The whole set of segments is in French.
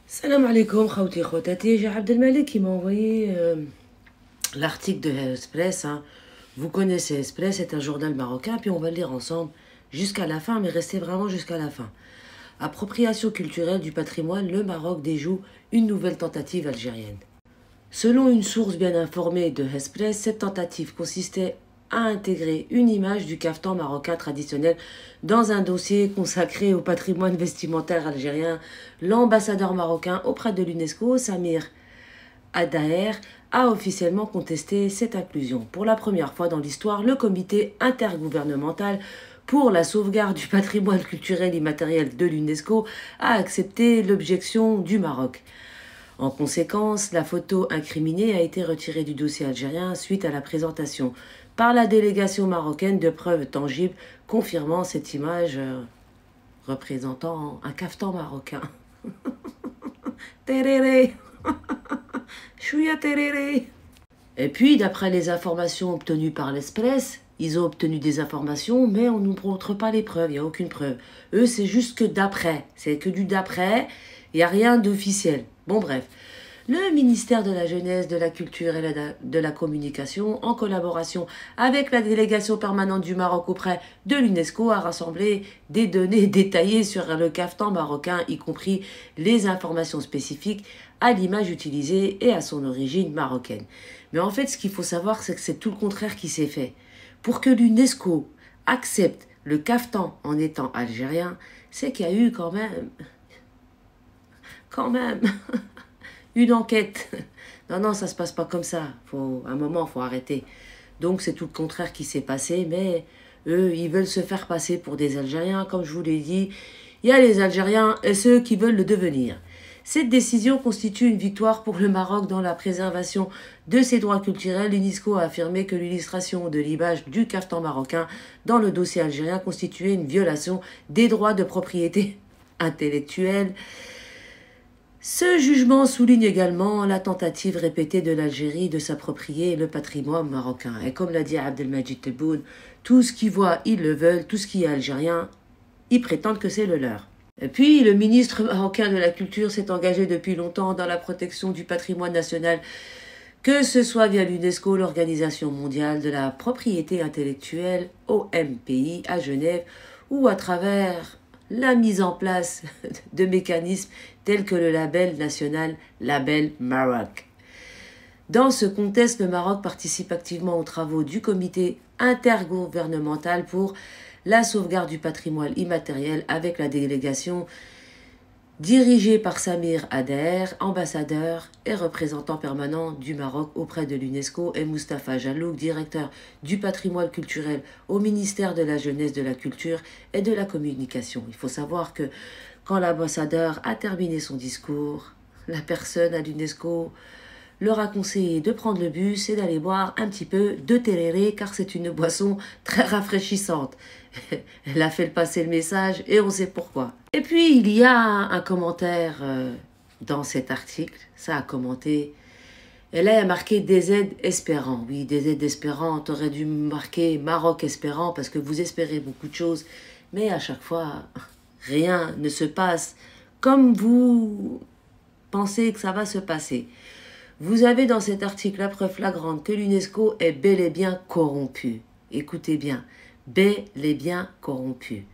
Salam alaikum, khawti khotati. J'ai Abdelmalek qui m'a envoyé l'article de Express. Hein. Vous connaissez Express, c'est un journal marocain, puis on va le lire ensemble jusqu'à la fin, mais restez vraiment jusqu'à la fin. Appropriation culturelle du patrimoine, le Maroc déjoue une nouvelle tentative algérienne. Selon une source bien informée de Express, cette tentative consistait à intégrer une image du caftan marocain traditionnel dans un dossier consacré au patrimoine vestimentaire algérien. L'ambassadeur marocain auprès de l'UNESCO, Samir Adaher, a officiellement contesté cette inclusion. Pour la première fois dans l'histoire, le comité intergouvernemental pour la sauvegarde du patrimoine culturel immatériel de l'UNESCO a accepté l'objection du Maroc. En conséquence, la photo incriminée a été retirée du dossier algérien suite à la présentation par la délégation marocaine de preuves tangibles confirmant cette image représentant un caftan marocain. Tereré. Chouïa tereré. Et puis, d'après les informations obtenues par l'Express, ils ont obtenu des informations, mais on ne nous montre pas les preuves, il n'y a aucune preuve. Eux, c'est juste que d'après, c'est que du d'après, il n'y a rien d'officiel. Bon, bref. Le ministère de la Jeunesse, de la Culture et de la Communication, en collaboration avec la délégation permanente du Maroc auprès de l'UNESCO, a rassemblé des données détaillées sur le caftan marocain, y compris les informations spécifiques à l'image utilisée et à son origine marocaine. Mais en fait, ce qu'il faut savoir, c'est que c'est tout le contraire qui s'est fait. Pour que l'UNESCO accepte le caftan en étant algérien, c'est qu'il y a eu quand même une enquête. Non, ça se passe pas comme ça. À un moment, il faut arrêter. Donc, c'est tout le contraire qui s'est passé. Mais eux, ils veulent se faire passer pour des Algériens. Comme je vous l'ai dit, il y a les Algériens et ceux qui veulent le devenir. Cette décision constitue une victoire pour le Maroc dans la préservation de ses droits culturels. L'UNESCO a affirmé que l'illustration de l'image du caftan marocain dans le dossier algérien constituait une violation des droits de propriété intellectuelle. Ce jugement souligne également la tentative répétée de l'Algérie de s'approprier le patrimoine marocain. Et comme l'a dit Abdelmajid Tebboune, tout ce qu'ils voient, ils le veulent, tout ce qui est algérien, ils prétendent que c'est le leur. Et puis, le ministre marocain de la Culture s'est engagé depuis longtemps dans la protection du patrimoine national, que ce soit via l'UNESCO, l'Organisation mondiale de la propriété intellectuelle, OMPI, à Genève, ou à travers la mise en place de mécanismes tels que le label national Label Maroc. Dans ce contexte, le Maroc participe activement aux travaux du comité intergouvernemental pour la sauvegarde du patrimoine immatériel avec la délégation dirigée par Samir Adaher, ambassadeur et représentant permanent du Maroc auprès de l'UNESCO, et Moustapha Jalouk, directeur du patrimoine culturel au ministère de la Jeunesse, de la Culture et de la Communication. Il faut savoir que quand l'ambassadeur a terminé son discours, la personne à l'UNESCO leur a conseillé de prendre le bus et d'aller boire un petit peu de tereré car c'est une boisson très rafraîchissante. Elle a fait passer le message et on sait pourquoi. Et puis il y a un commentaire dans cet article, ça a commenté. Et là il y a marqué DZ espérant. Oui, DZ espérant, t'aurais dû marquer Maroc espérant parce que vous espérez beaucoup de choses. Mais à chaque fois, rien ne se passe comme vous pensez que ça va se passer. Vous avez dans cet article la preuve flagrante que l'UNESCO est bel et bien corrompu. Écoutez bien, bel et bien corrompu.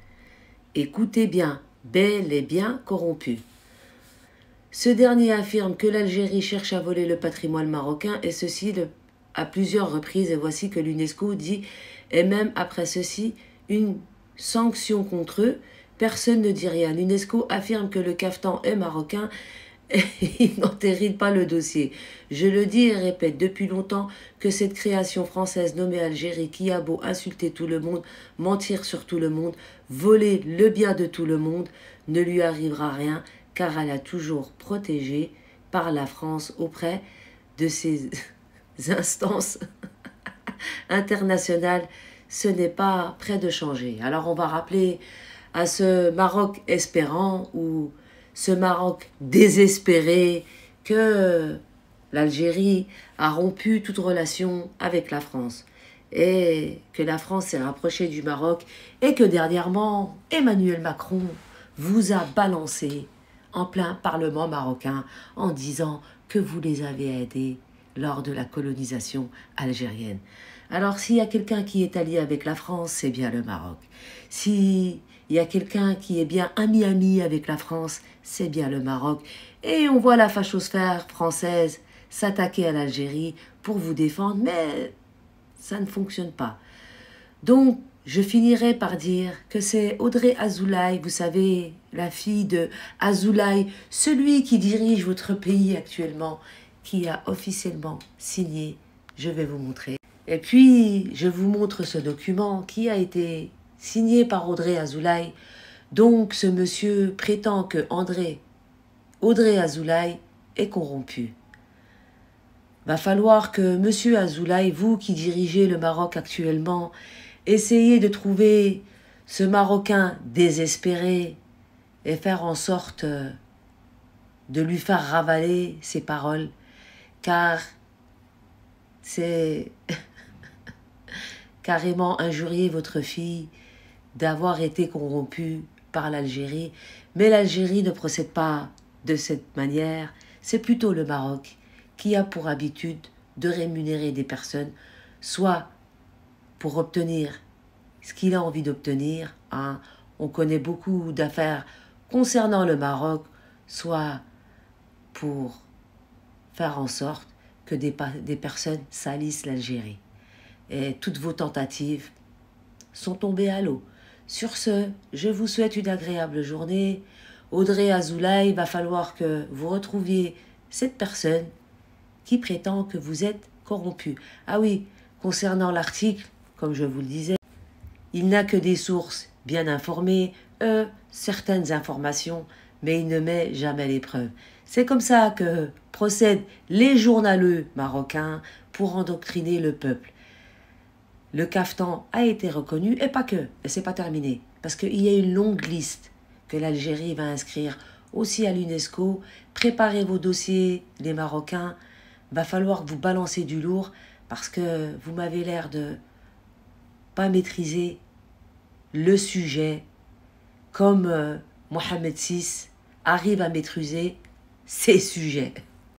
Écoutez bien, bel et bien corrompu. Ce dernier affirme que l'Algérie cherche à voler le patrimoine marocain et ceci à plusieurs reprises. Et voici que l'UNESCO dit, et même après ceci, une sanction contre eux. Personne ne dit rien. L'UNESCO affirme que le caftan est marocain. Il n'entérine pas le dossier. Je le dis et répète depuis longtemps que cette création française nommée Algérie, qui a beau insulter tout le monde, mentir sur tout le monde, voler le bien de tout le monde, ne lui arrivera rien car elle a toujours protégé par la France auprès de ses instances internationales. Ce n'est pas près de changer. Alors on va rappeler à ce Maroc espérant ou ce Maroc désespéré que l'Algérie a rompu toute relation avec la France et que la France s'est rapprochée du Maroc et que dernièrement Emmanuel Macron vous a balancé en plein Parlement marocain en disant que vous les avez aidés lors de la colonisation algérienne. Alors s'il y a quelqu'un qui est allié avec la France, c'est bien le Maroc. S'il y a quelqu'un qui est bien ami avec la France, c'est bien le Maroc. Et on voit la fachosphère française s'attaquer à l'Algérie pour vous défendre, mais ça ne fonctionne pas. Donc, je finirai par dire que c'est Audrey Azoulay, vous savez, la fille de Azoulay, celui qui dirige votre pays actuellement, qui a officiellement signé. Je vais vous montrer. Et puis, je vous montre ce document qui a été signé par Audrey Azoulay. Donc, ce monsieur prétend que Audrey Azoulay est corrompu. Va falloir que monsieur Azoulay, vous qui dirigez le Maroc actuellement, essayez de trouver ce Marocain désespéré et faire en sorte de lui faire ravaler ses paroles, car c'est carrément injurier votre fille d'avoir été corrompue par l'Algérie. Mais l'Algérie ne procède pas de cette manière, c'est plutôt le Maroc qui a pour habitude de rémunérer des personnes, soit pour obtenir ce qu'il a envie d'obtenir, hein. On connaît beaucoup d'affaires concernant le Maroc, soit pour faire en sorte que des personnes salissent l'Algérie. Et toutes vos tentatives sont tombées à l'eau. Sur ce, je vous souhaite une agréable journée. Audrey Azoulay, il va falloir que vous retrouviez cette personne qui prétend que vous êtes corrompu. Ah oui, concernant l'article, comme je vous le disais, il n'a que des sources bien informées, certaines informations, mais il ne met jamais les preuves. C'est comme ça que procèdent les journaleux marocains pour endoctriner le peuple. Le caftan a été reconnu, et pas que, et c'est pas terminé, parce qu'il y a une longue liste que l'Algérie va inscrire aussi à l'UNESCO. Préparez vos dossiers, les Marocains. Va falloir que vous balancez du lourd parce que vous m'avez l'air de pas maîtriser le sujet comme Mohamed VI arrive à maîtriser ses sujets.